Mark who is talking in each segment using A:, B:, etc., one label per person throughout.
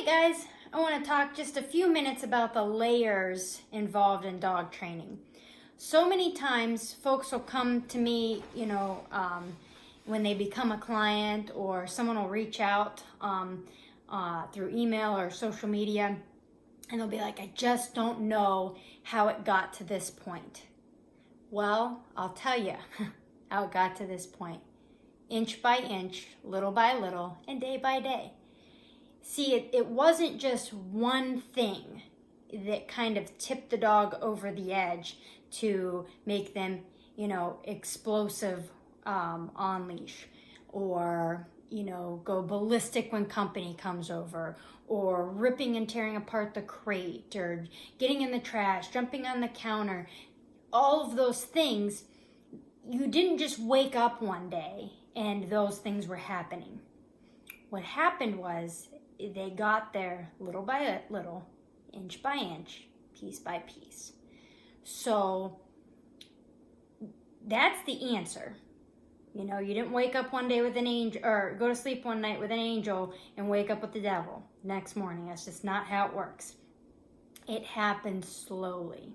A: guys, I want to talk just a few minutes about the layers involved in dog training. So many times folks will come to me, when they become a client, or someone will reach out through email or social media, and they'll be like, I just don't know how it got to this point. Well, I'll tell you how it got to this point. Inch by inch, little by little, and day by day. See, it wasn't just one thing that kind of tipped the dog over the edge to make them, explosive on leash, or, go ballistic when company comes over, or ripping and tearing apart the crate, or getting in the trash, jumping on the counter. All of those things, you didn't just wake up one day and those things were happening. What happened was they got there little by little, inch by inch, piece by piece. So that's the answer. You didn't wake up one day with an angel, or go to sleep one night with an angel and wake up with the devil next morning. That's just not how it works. It happens slowly.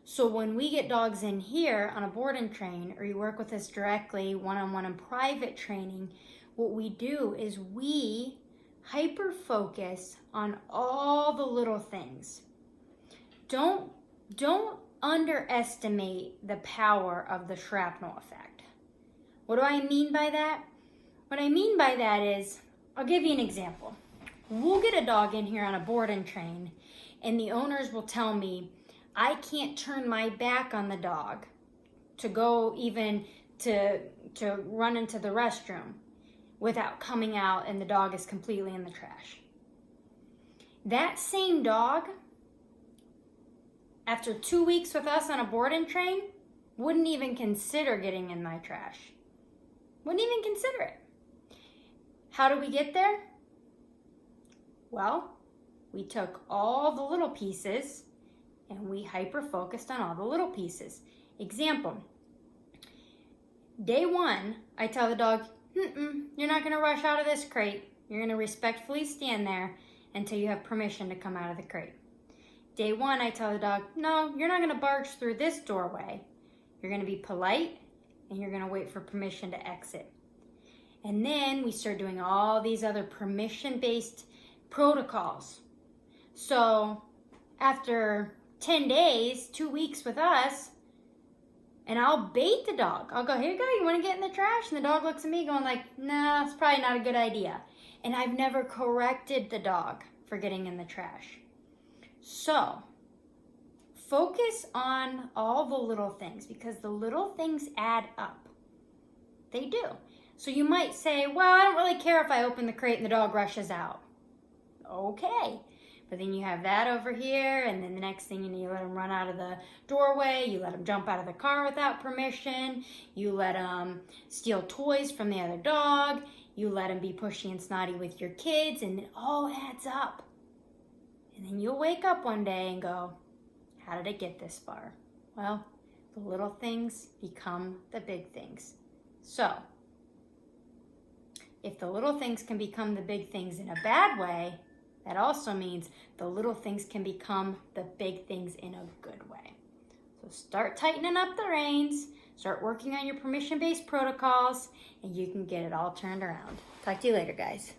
A: So when we get dogs in here on a board and train, or you work with us directly one-on-one in private training, what we do is we hyper focus on all the little things. Don't underestimate the power of the shrapnel effect. What do I mean by that? What I mean by that is, I'll give you an example. We'll get a dog in here on a board and train, and the owners will tell me, I can't turn my back on the dog to go even to run into the restroom without coming out and the dog is completely in the trash. That same dog, after 2 weeks with us on a board and train, wouldn't even consider getting in my trash. Wouldn't even consider it. How do we get there? Well, we took all the little pieces and we hyper-focused on all the little pieces. Example, day one, I tell the dog, you're not gonna rush out of this crate. You're gonna respectfully stand there until you have permission to come out of the crate. Day one, I tell the dog, no, you're not gonna barge through this doorway. You're gonna be polite and you're gonna wait for permission to exit. And then we start doing all these other permission-based protocols. So after 10 days, 2 weeks with us, and I'll bait the dog. I'll go, here you go, you want to get in the trash? And the dog looks at me going like, nah, it's probably not a good idea. And I've never corrected the dog for getting in the trash. So focus on all the little things, because the little things add up. They do. So you might say, well, I don't really care if I open the crate and the dog rushes out. Okay. But then you have that over here, and then the next thing you let them run out of the doorway, you let them jump out of the car without permission, you let them steal toys from the other dog, you let them be pushy and snotty with your kids, and it all adds up. And then you'll wake up one day and go, how did it get this far? Well, the little things become the big things. So, if the little things can become the big things in a bad way, that also means the little things can become the big things in a good way. So start tightening up the reins, start working on your permission-based protocols, and you can get it all turned around. Talk to you later, guys.